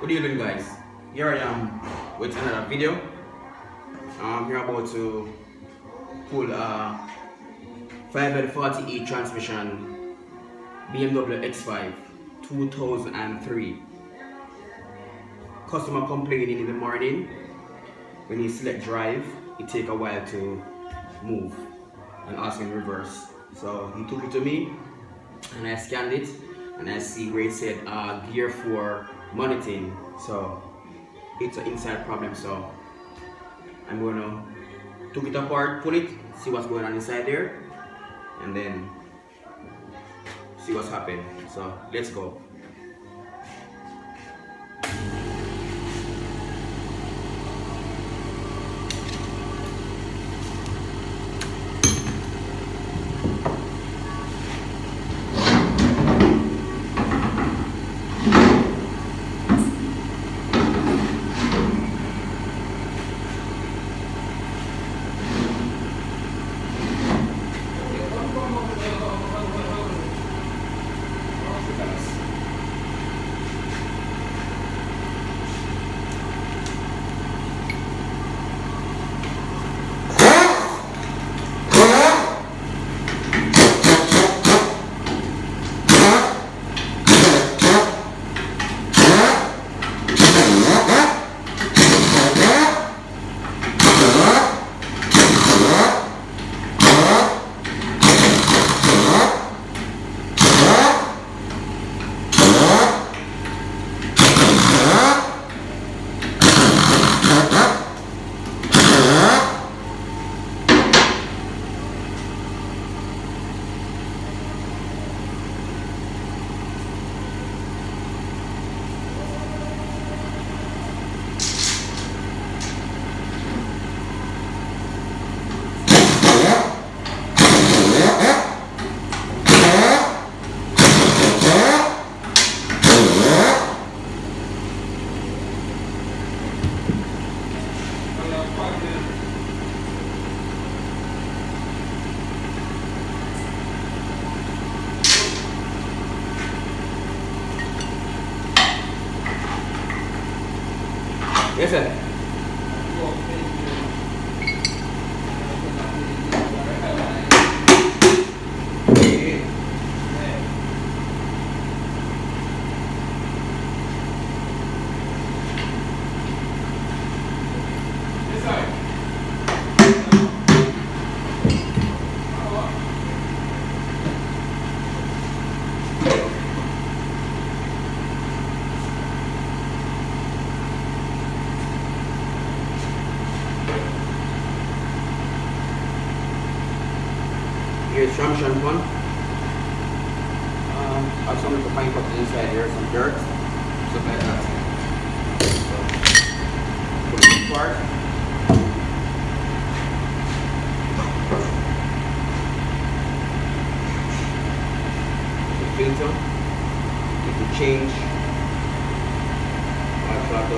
Good evening, guys. Here I am with another video. I'm here about to pull a 540e transmission BMW X5 2003. Customer complaining in the morning when you select drive, it take a while to move and ask in reverse. So he took it to me and I scanned it and I see where it said gear 4 monitoring. So it's an inside problem. So I'm gonna take it apart, pull it, see what's going on inside there, and then see what's happening. So let's go. Yes, sir. Here's transmission one. I've some little fine cuts inside here, some dirt, stuff like that. So, put it apart. The filter, you can change. I'll try to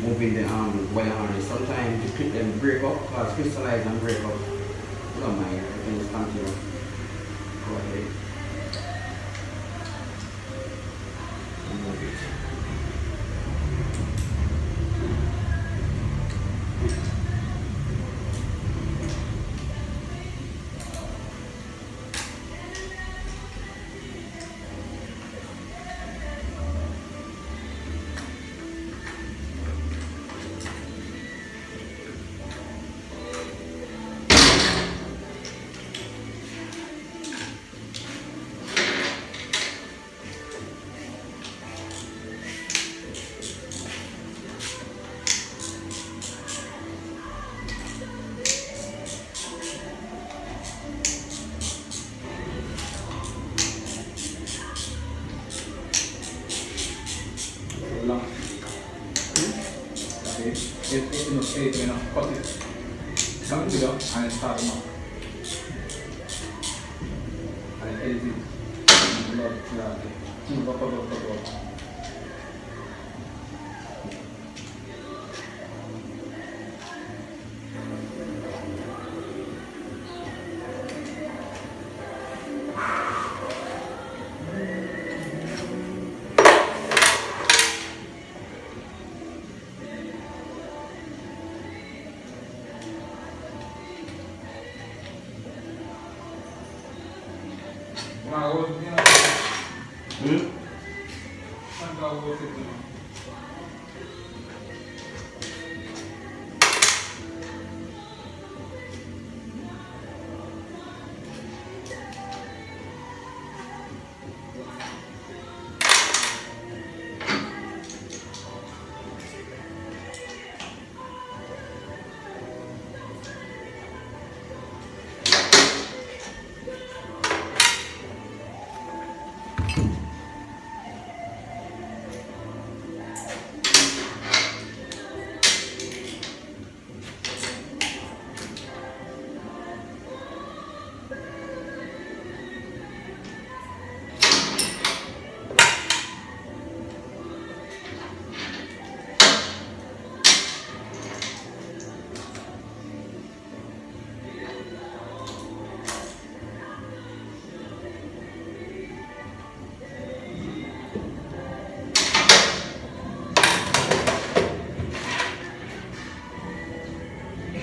moving the wire harness. Sometimes you clip them break up, because crystallize and break up. I don't mind, I can just continue. Go ahead. And move it. Okay. It enough. Cut it. Come in the middle and start them up. And edit it.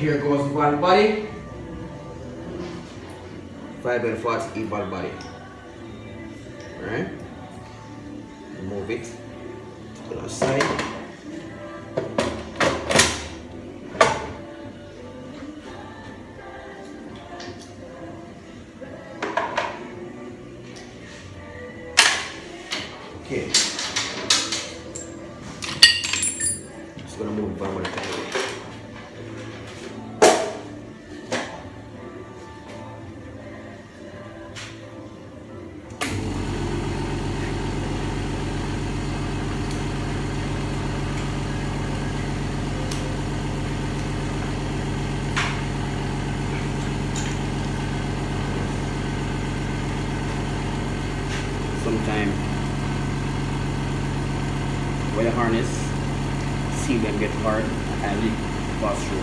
Here goes the valve body. 540 valve body. Alright. Move it to the side. Okay. Just gonna move the valve body. Sometime with the harness, see them get hard and leak pass through.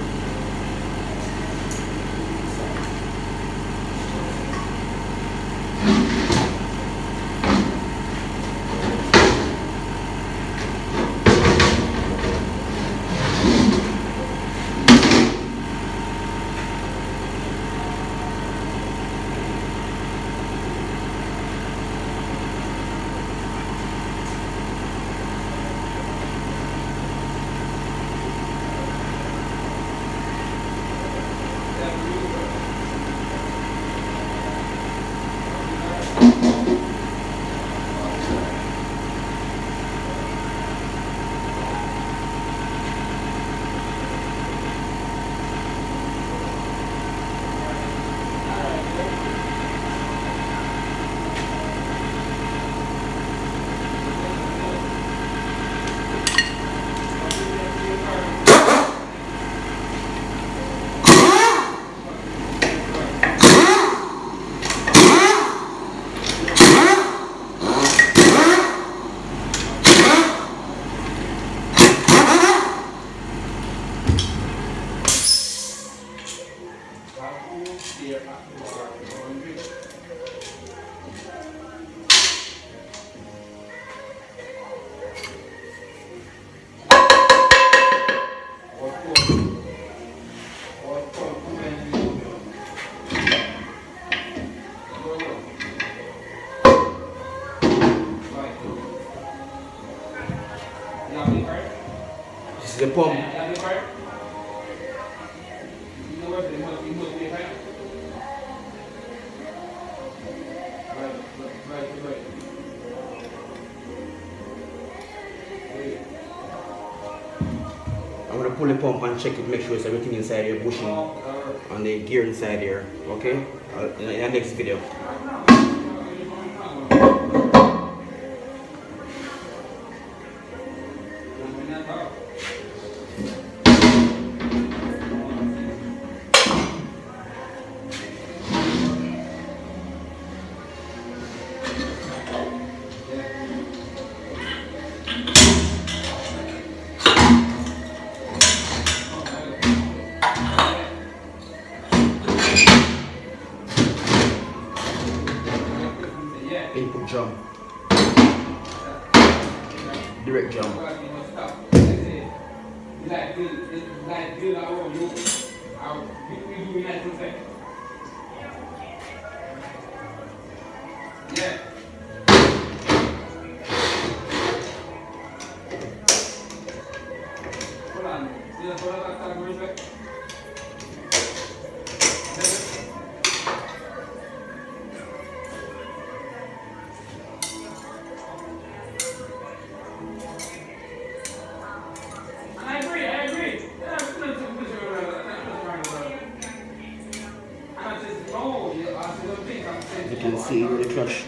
This is the pump. I'm going to pull the pump and check it, make sure it's everything inside here, bushing on the gear inside here, okay? In the next video. jump. Direct jump. Yeah. Hold on. Hold on. Going back. I agree. Yeah, I'm still taking this You can see the clutch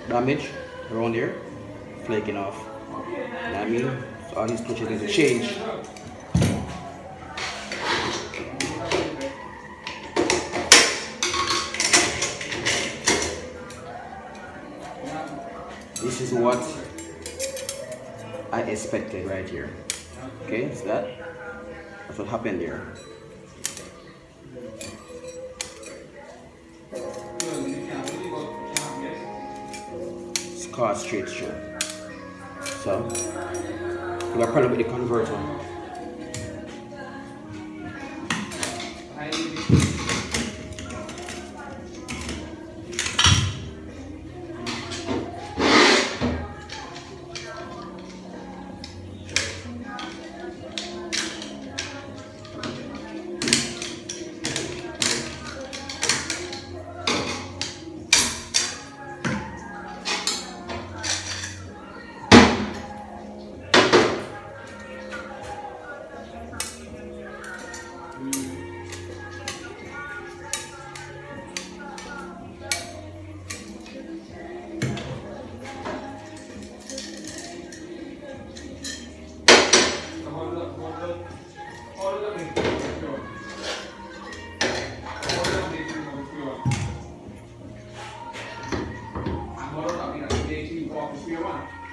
damage around here, flaking off. You know what I mean? So all these clutches need to change. This is what I expected right here. Okay, so that's what happened there. Car straight through. So we got a problem with the converter.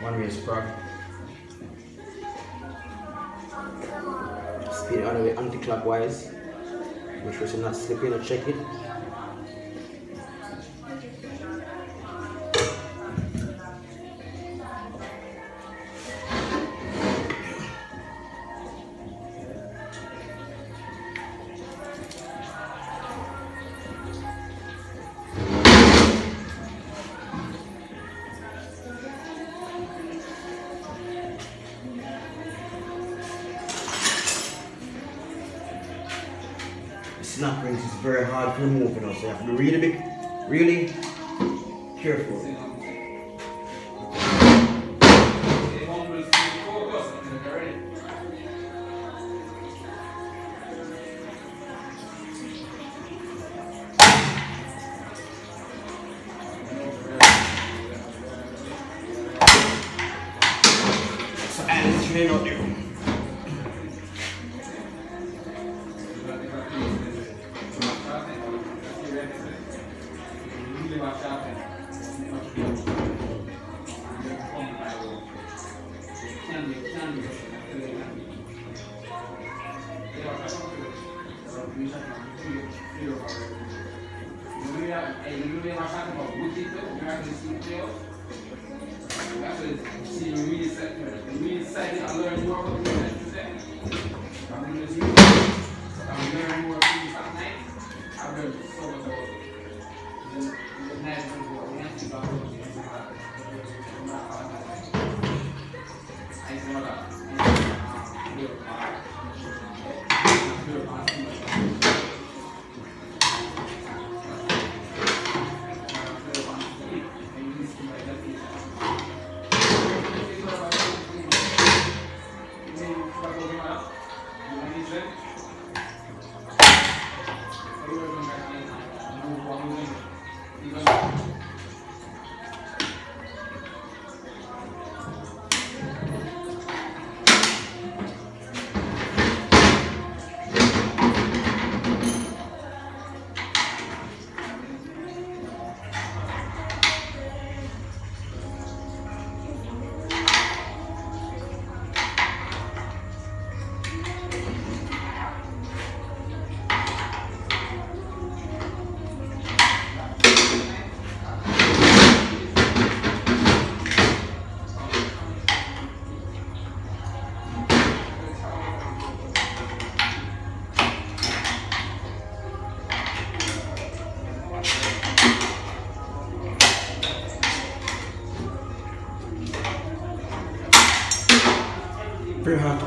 One way sprock. Spin it all the way anti-clockwise. Make sure it's not slipping or check it. Snap rings is very hard to remove, you know, so you have to be really careful. So I'll train out there.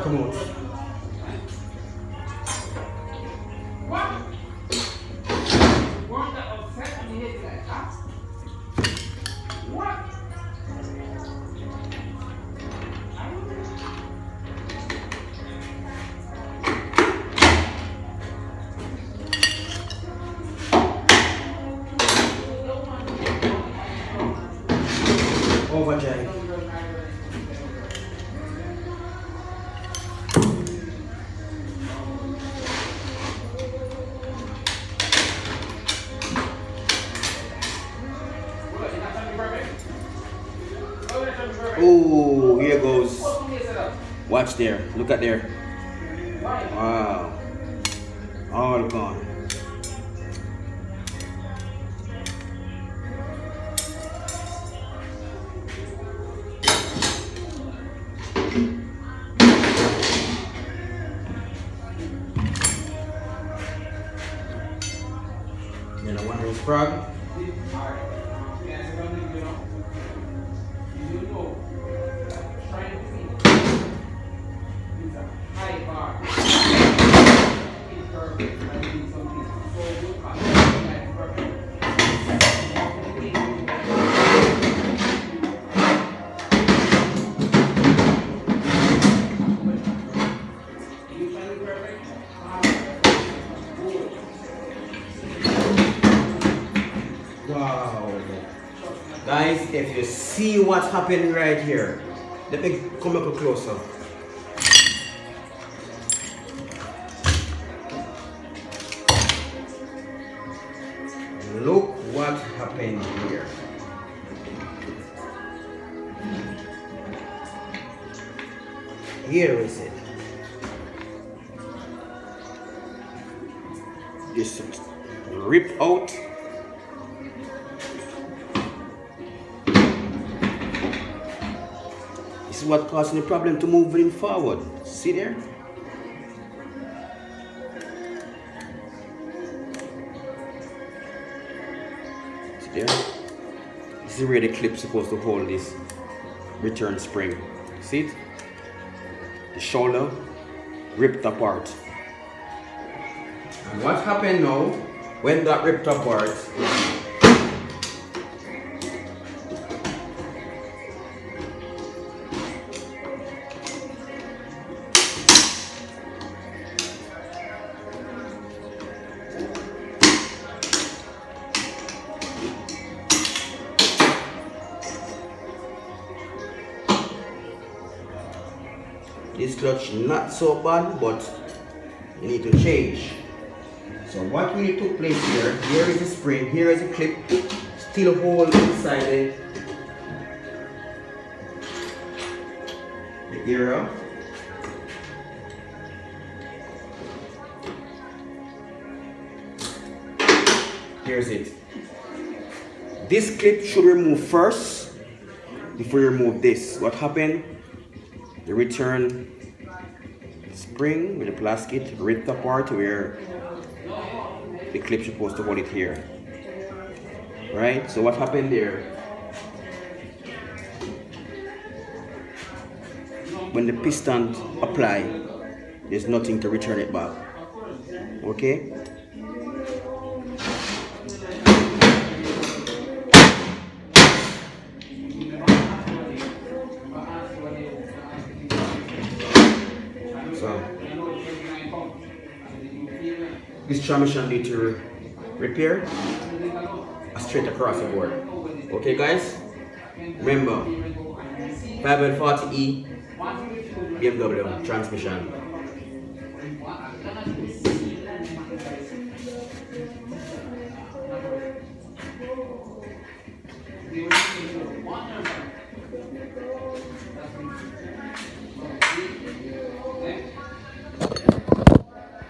come out. Overdrive. Oh, here goes. Watch there. Look at there. Wow. All gone. Then I wonder his frog. Wow. Guys, if you see what's happening right here, let me come up closer. Look what happened here. Here is it. Just rip out. This is what causing the problem to moving forward. See there? See there? This is where the clip is supposed to hold this return spring. See it? The shoulder ripped apart. And what happened now when that ripped apart? This clutch not so bad, but you need to change. So what really took place here, here is the spring, here is a clip, still hold inside the area. Here's it. This clip should remove first before you remove this. What happened? The return spring with the plastic ripped apart where the clip is supposed to hold it here. Right? So what happened there? When the piston apply, there's nothing to return it back. Okay? So this transmission need to repair straight across the board. Okay guys, remember 540E BMW transmission.